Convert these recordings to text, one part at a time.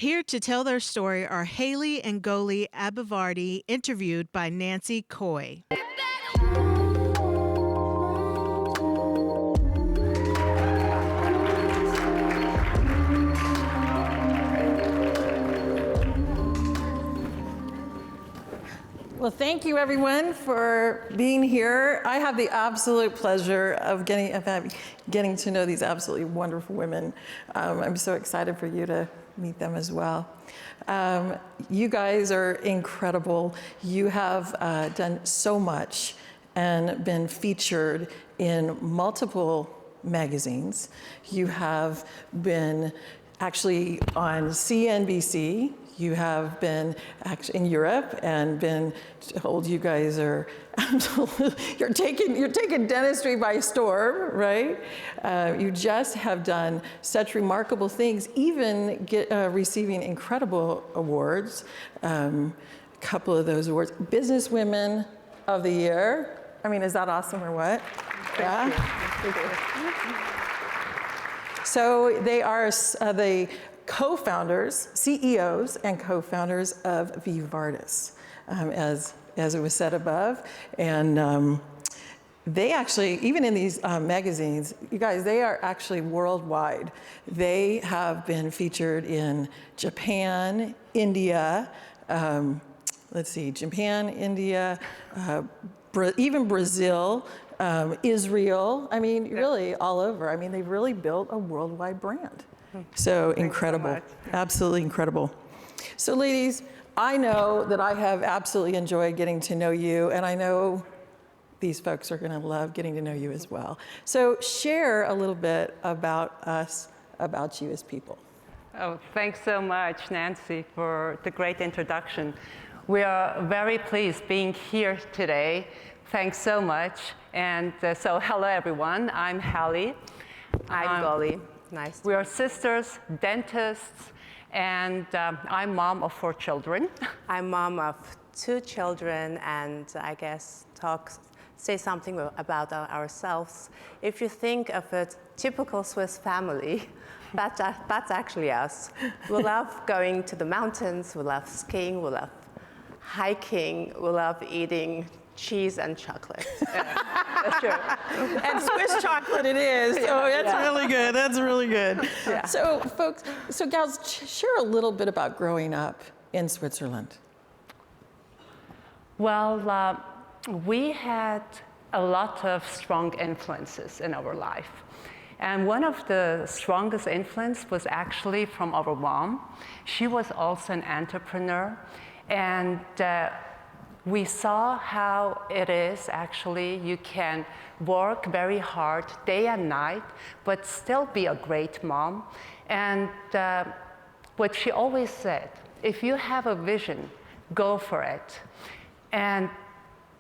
Here to tell their story are Haley and Goly Abivardi, interviewed by Nancy Coy. Well, thank you everyone for being here. I have the absolute pleasure of getting to know these absolutely wonderful women. I'm so excited for you to meet them as well. You guys are incredible. You have done so much and been featured in multiple magazines. You have been actually on CNBC. You have been actually in Europe and been told you guys are absolutely, you're taking dentistry by storm, right? You just have done such remarkable things, even receiving incredible awards. A couple of those awards, Business Women of the Year. I mean, is that awesome or what? Yeah. So they are the co-founders, CEOs and co-founders of vVARDIS, as it was said above. And they actually, even in these magazines, you guys, they are actually worldwide. They have been featured in Japan, India, Japan, India, even Brazil, Israel. I mean, really all over. I mean, they've really built a worldwide brand. So incredible, absolutely incredible. So ladies, I know that I have absolutely enjoyed getting to know you, and I know these folks are gonna love getting to know you as well. So share a little bit about us, about you as people. Oh, thanks so much, Nancy, for the great introduction. We are very pleased being here today. Thanks so much. And so hello, everyone. I'm Hallie. I'm Goly. Nice. We are sisters, dentists, and I'm mom of 4 children. I'm mom of 2 children, and I guess say something about ourselves. If you think of a typical Swiss family, that's actually us. We love going to the mountains, we love skiing, we love hiking, we love eating cheese and chocolate. That's true. And Swiss chocolate it is, so that's really good, that's really good. Yeah. So folks, gals, share a little bit about growing up in Switzerland. Well, we had a lot of strong influences in our life. And one of the strongest influences was actually from our mom. She was also an entrepreneur, and we saw how it is actually you can work very hard day and night, but still be a great mom. And what she always said, if you have a vision, go for it. And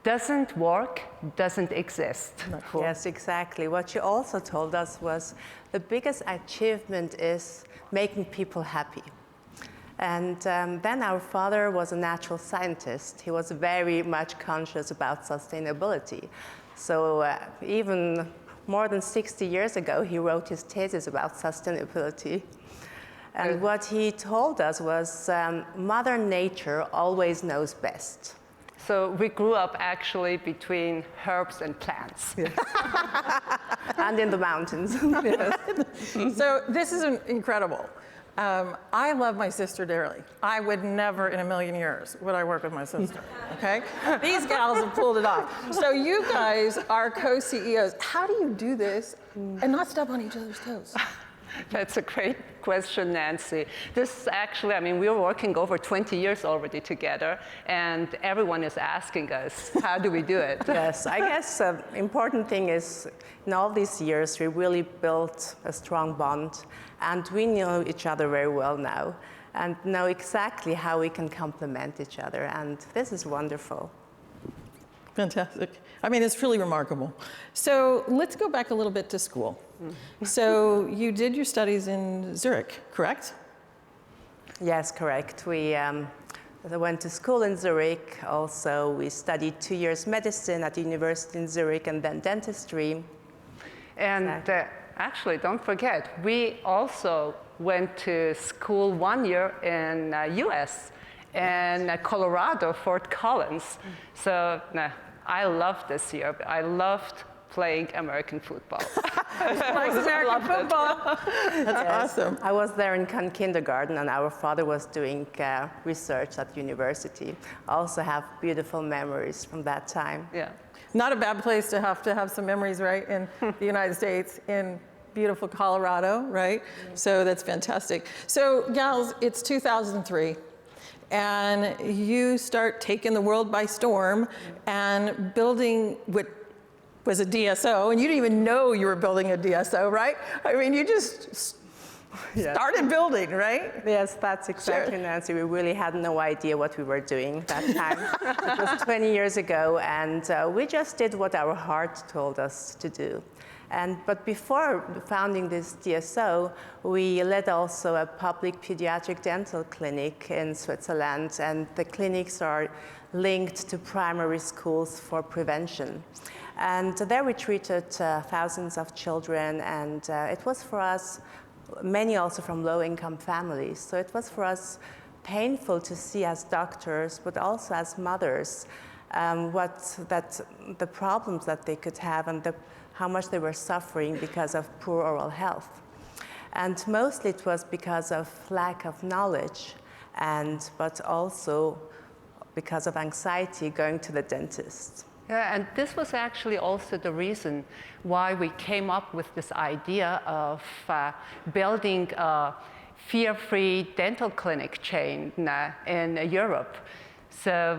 doesn't work, doesn't exist. Cool. Yes, exactly. What she also told us was the biggest achievement is making people happy. And then our father was a natural scientist. He was very much conscious about sustainability. So even more than 60 years ago, he wrote his thesis about sustainability. And what he told us was Mother Nature always knows best. So we grew up actually between herbs and plants. Yeah. And in the mountains. Yes. So this is incredible. I love my sister dearly. I would never in a million years would I work with my sister, okay? These gals have pulled it off. So you guys are co-CEOs. How do you do this and not step on each other's toes? That's a great question, Nancy. This actually, I mean, we were working over 20 years already together, and everyone is asking us, how do we do it? Yes, I guess the important thing is, in all these years, we really built a strong bond, and we know each other very well now, and know exactly how we can complement each other, and this is wonderful. Fantastic. I mean, it's really remarkable. So let's go back a little bit to school. So you did your studies in Zurich, correct? Yes, correct. We went to school in Zurich. Also, we studied 2 years medicine at the university in Zurich and then dentistry. And actually, don't forget, we also went to school 1 year in US, in Colorado, Fort Collins. So I loved this year. I loved playing American football. Likes American football. That's awesome. I was there in kindergarten, and our father was doing research at university. I also have beautiful memories from that time. Yeah. Not a bad place to have some memories, right? In the United States, in beautiful Colorado, right? So that's fantastic. So gals, it's 2003. And you start taking the world by storm and building what was a DSO, and you didn't even know you were building a DSO, right? I mean, you just started building, right? Yes, that's exactly, Sure. Nancy. We really had no idea what we were doing that time. It was 20 years ago, and we just did what our heart told us to do. But before founding this DSO, we led also a public pediatric dental clinic in Switzerland, and the clinics are linked to primary schools for prevention. And there we treated thousands of children, and it was for us, many also from low-income families. So it was for us painful to see as doctors, but also as mothers, the problems that they could have and how much they were suffering because of poor oral health. And mostly it was because of lack of knowledge, but also because of anxiety going to the dentist. Yeah, and this was actually also the reason why we came up with this idea of building a fear-free dental clinic chain in Europe. So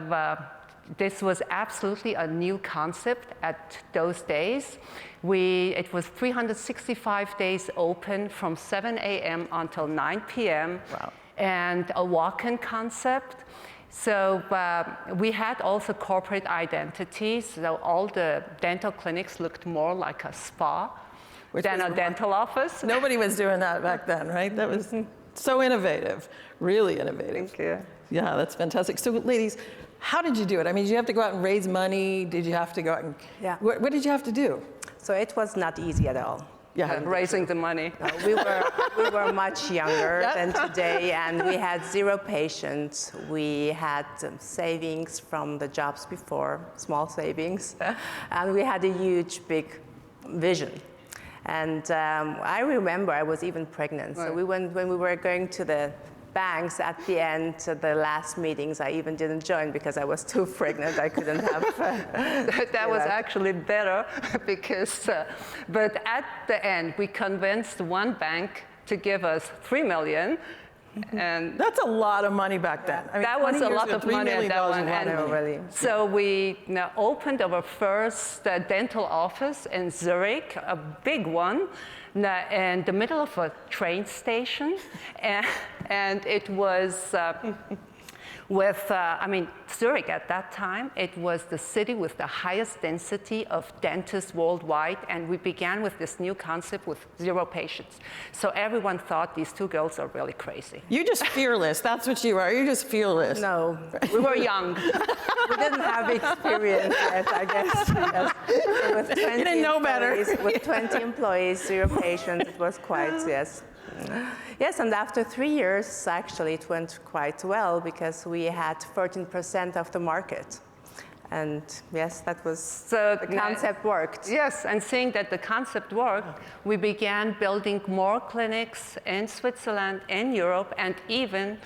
this was absolutely a new concept at those days. It was 365 days open from 7 a.m. until 9 p.m. Wow. And a walk-in concept. So we had also corporate identities. So all the dental clinics looked more like a spa than a dental office. Nobody was doing that back then, right? That was so innovative, really innovative. Thank you. Yeah, that's fantastic. So ladies, how did you do it? I mean, did you have to go out and raise money? Did you have to go out and, Yeah. What did you have to do? So it was not easy at all. Yeah. Raising the money. We were much younger than today, and we had 0 patients. We had savings from the jobs before, small savings, and we had a huge, big vision. And I remember I was even pregnant. So when we were going to the banks at the end, the last meetings, I even didn't join because I was too pregnant. I couldn't have. That was actually better because, but at the end, we convinced one bank to give us $3 million. And That's a lot of money back then. I mean, that was 20 a years lot ago, of $3 money at million that was one. a lot of money. Really. So we opened our first dental office in Zurich, a big one, in the middle of a train station. And it was Zurich at that time, it was the city with the highest density of dentists worldwide, and we began with this new concept with 0 patients. So everyone thought these 2 girls are really crazy. You're just fearless. That's what you are. You're just fearless. No, We were young. we didn't have experience yet, I guess. Yes. So with 20 You didn't know better. With 20 employees, 0 patients, it was quite, yes. Yes, and after 3 years, actually, it went quite well because we had 13% of the market. And yes, that was, So the concept worked. Yes, and seeing that the concept worked, we began building more clinics in Switzerland, in Europe, and even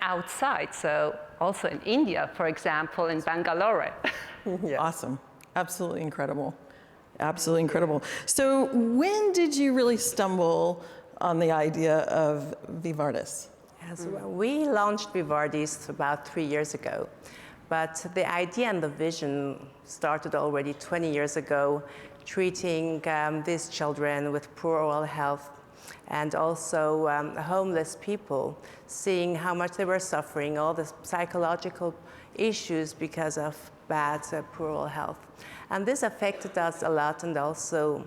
outside. So also in India, for example, in Bangalore. Yes. Awesome. Absolutely incredible. Absolutely incredible. So when did you really stumble on the idea of vVARDIS? Yes, we launched vVARDIS about 3 years ago. But the idea and the vision started already 20 years ago, treating these children with poor oral health and also homeless people, seeing how much they were suffering, all the psychological issues because of bad poor oral health. And this affected us a lot, and also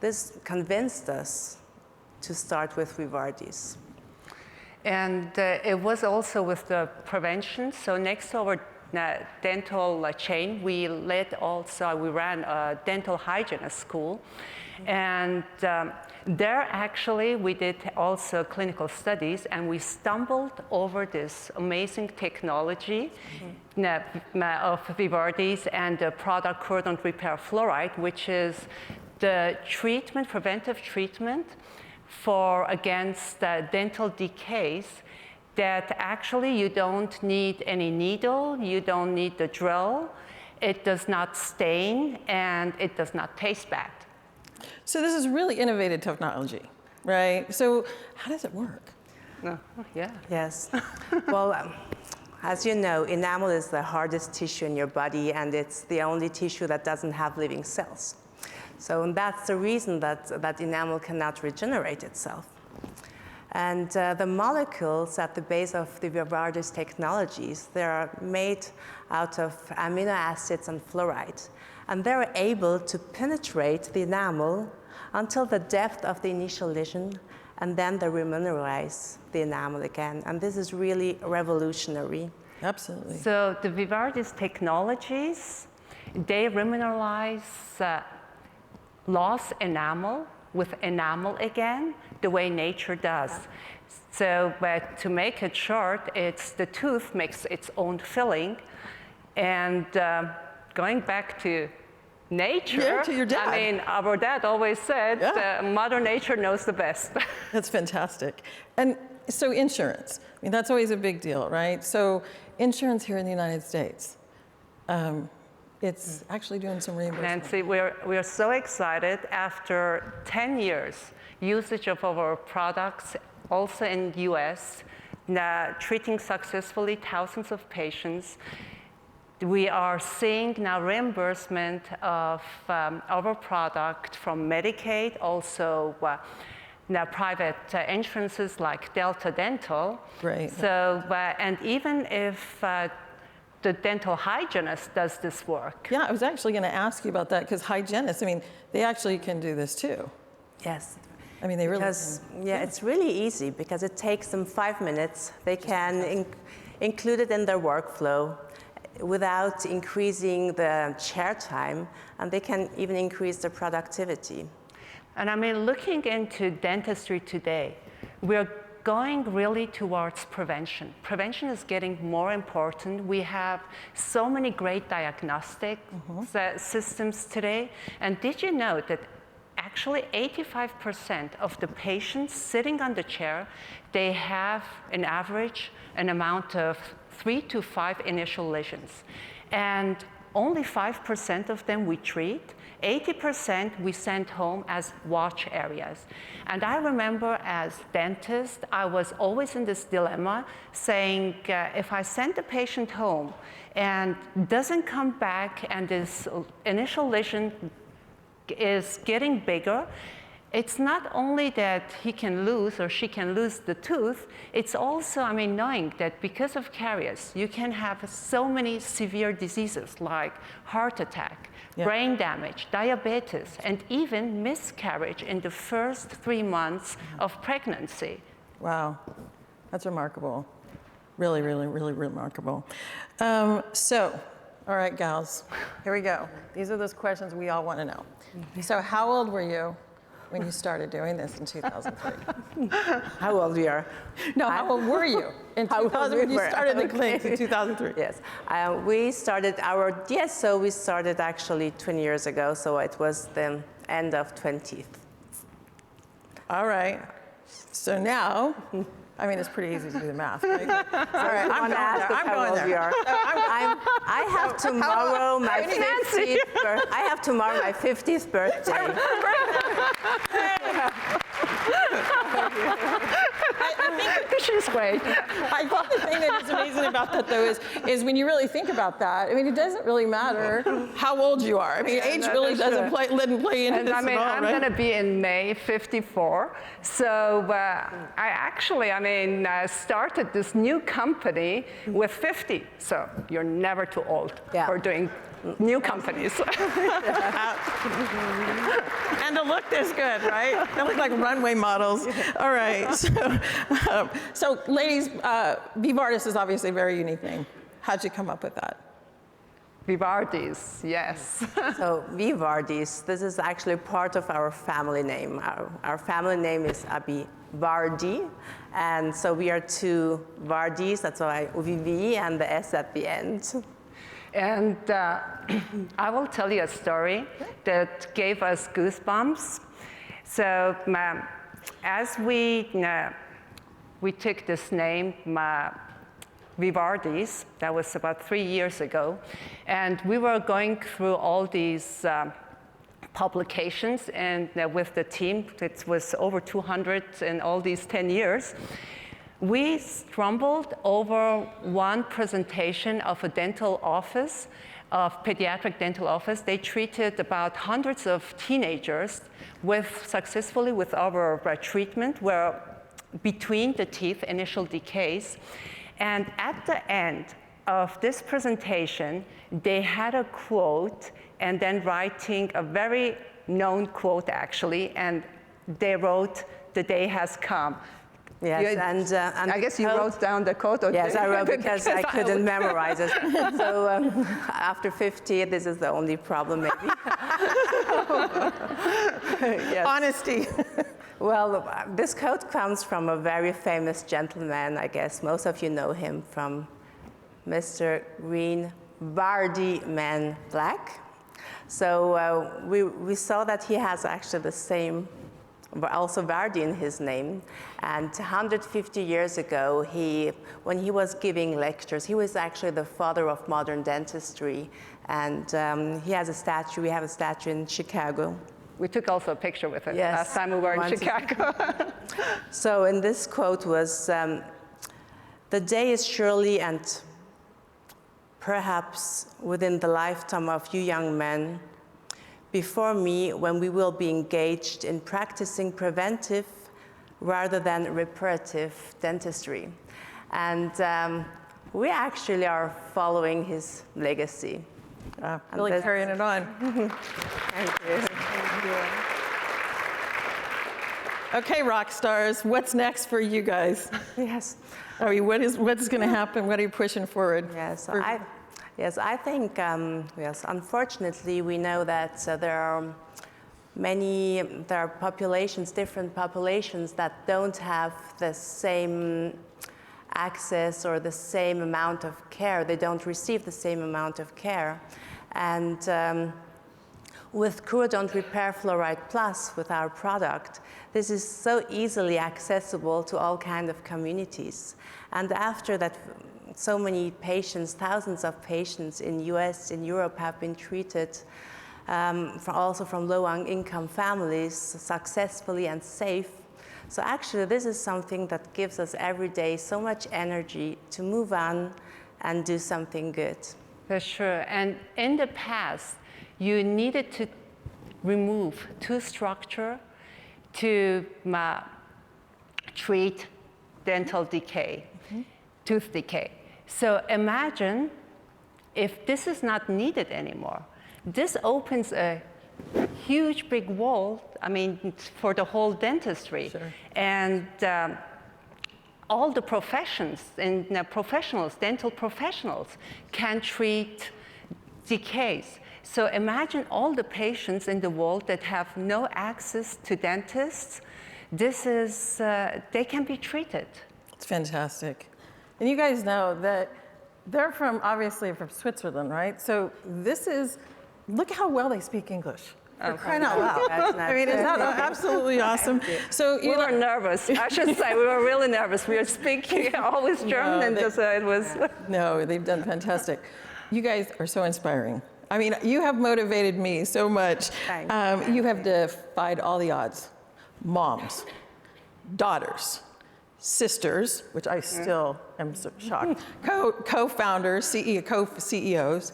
this convinced us to start with vVARDIS. And it was also with the prevention. So next to our dental chain, we ran a dental hygienist school. And there actually we did also clinical studies, and we stumbled over this amazing technology of vVARDIS and the product cordon repair fluoride, which is the treatment, preventive treatment against dental decays, that actually you don't need any needle, you don't need the drill, it does not stain, and it does not taste bad. So this is really innovative technology, right? So how does it work? Yeah. Yes. Well, as you know, enamel is the hardest tissue in your body, and it's the only tissue that doesn't have living cells. So that's the reason that enamel cannot regenerate itself. And the molecules at the base of the vVARDIS technologies, they are made out of amino acids and fluoride. And they're able to penetrate the enamel until the depth of the initial lesion, and then they remineralize the enamel again. And this is really revolutionary. Absolutely. So the vVARDIS technologies, they remineralize lost enamel with enamel again, the way nature does. So, but to make it short, it's the tooth makes its own filling. And going back to nature, Yeah, to your dad. I mean, our dad always said, Mother Nature knows the best. That's fantastic. And so insurance, I mean, that's always a big deal, right? So insurance here in the United States, it's actually doing some reimbursement. Nancy, we're so excited after 10 years usage of our products, also in the US, treating successfully thousands of patients. We are seeing now reimbursement of our product from Medicaid, also now private insurances like Delta Dental. Great. So, and even if the dental hygienist does this work. Yeah, I was actually going to ask you about that, because hygienists, I mean, they actually can do this too. Yes. I mean, they really Because, yeah, it's really easy because it takes them 5 minutes. They can include it in their workflow without increasing the chair time, and they can even increase their productivity. And I mean, looking into dentistry today, we're going really towards prevention. Prevention is getting more important. We have so many great diagnostic systems today. And did you know that actually 85% of the patients sitting on the chair, they have an average, an amount of 3 to 5 initial lesions. And only 5% of them we treat. 80% we send home as watch areas. And I remember as dentist, I was always in this dilemma saying, if I send the patient home and doesn't come back and this initial lesion is getting bigger, it's not only that he can lose or she can lose the tooth, it's also, I mean, knowing that because of caries, you can have so many severe diseases like heart attack, brain damage, diabetes, and even miscarriage in the first 3 months of pregnancy. Wow, that's remarkable. Really, really, really remarkable. So, all right, gals, here we go. These are those questions we all want to know. So how old were you when you started doing this in 2003? How old we are? No, how old were you in 2000 when you started the clinic in 2003? Yes, we started our DSO, we started actually 20 years ago, so it was the end of 20th. All right, so now, I mean, it's pretty easy to do the math, right? All right, I'm going there. I have tomorrow my 50th birthday. She's great. I think the thing that is amazing about that, though, is when you really think about that, I mean, it doesn't really matter how old you are. I mean, age really doesn't play into this I mean, at all, I'm right? going to be in May 54. So I started this new company with 50. So you're never too old for doing new companies. And to look this good, right? They look like runway models. All right. So ladies, vVARDIS is obviously a very unique name. How'd you come up with that? vVARDIS, yes. So vVARDIS, this is actually part of our family name. Our family name is Abivardi, and so we are two Vardis, that's why VV and the S at the end. And I will tell you a story that gave us goosebumps. So as we took this name, vVARDIS, that was about 3 years ago, and we were going through all these publications, and with the team, it was over 200 in all these 10 years, we stumbled over one presentation of a dental office, of pediatric dental office. They treated about hundreds of teenagers successfully with our treatment, where between the teeth, initial decays. And at the end of this presentation, they had a quote, and then writing a very known quote, actually, and they wrote, "The day has come." Yes, and I guess you wrote down the quote. Or yes, I wrote because I couldn't memorize it. So after 50, this is the only problem, maybe. Yes. Honesty. Well, this quote comes from a very famous gentleman. I guess most of you know him from Mr. Green, Vardy Man Black. So we saw that he has actually the same, also Vardy in his name. And 150 years ago, when he was giving lectures, he was actually the father of modern dentistry. And he has a statue, we have a statue in Chicago. We took also a picture with it Yes. last time we were in Chicago. So in this quote was, "The day is surely and perhaps within the lifetime of you young men before me when we will be engaged in practicing preventive rather than reparative dentistry." And we actually are following his legacy. Really carrying it on. Thank you. Okay, rock stars, what's next for you guys? Yes. I mean, what's going to happen? What are you pushing forward? Yes, I think, yes, unfortunately, we know that there are populations, different populations that don't have the same access or the same amount of care. They don't receive the same amount of care. And with Cure-Don't Repair Fluoride Plus, with our product, this is so easily accessible to all kinds of communities. And after that, so many patients, thousands of patients in US, in Europe have been treated also from low-income families successfully and safe. So actually, this is something that gives us every day so much energy to move on and do something good. For sure. And in the past, you needed to remove tooth structure to treat dental decay, tooth decay. So imagine if this is not needed anymore. This opens a huge big wall, I mean, for the whole dentistry. Sure. And all the professions and professionals, dental professionals, can treat decays. So imagine all the patients in the world that have no access to dentists. They can be treated. It's fantastic. And you guys know that they're obviously from Switzerland, right? So look how well they speak English. For crying out loud. I mean, it's not absolutely awesome. So We were nervous, I should say. We were really nervous. We were speaking always German, and it was. No, they've done fantastic. You guys are so inspiring. I mean, you have motivated me so much. You have defied all the odds. Moms, daughters, sisters, which I still am so shocked, co-founders, co-CEOs,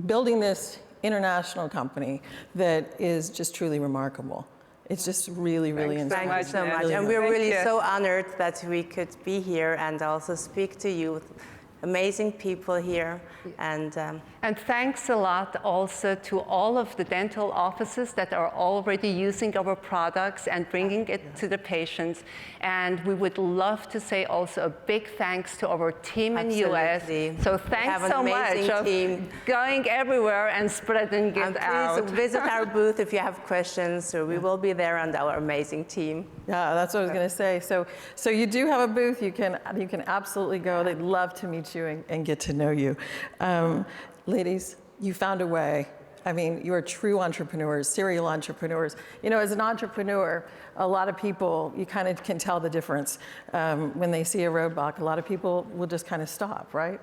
building this international company that is just truly remarkable. It's just really, really inspiring. Thank you so much. Really and we're really so honored that we could be here and also speak to you. Amazing people here. And And thanks a lot also to all of the dental offices that are already using our products and bringing it to the patients. And we would love to say also a big thanks to our team in US. So thanks so much of going everywhere and spreading it out. Please visit our booth if you have questions. We will be there and our amazing team. Yeah, that's what I was going to say. So you do have a booth. You can absolutely go. They'd love to meet you and get to know you. Ladies, you found a way. I mean, you are true entrepreneurs, serial entrepreneurs. You know, as an entrepreneur, a lot of people, you kind of can tell the difference. When they see a roadblock, a lot of people will just kind of stop, right?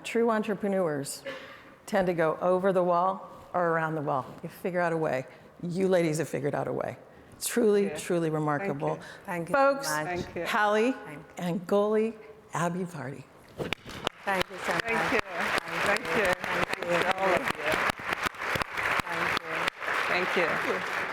True entrepreneurs tend to go over the wall or around the wall. You figure out a way. You ladies have figured out a way. Truly, truly remarkable. Thank you Folks, so much. Thank you. Hallie and Goly Abivardi. Thank you so much. Thank you. Thank you. Thank you to all of you. Thank you. Thank you.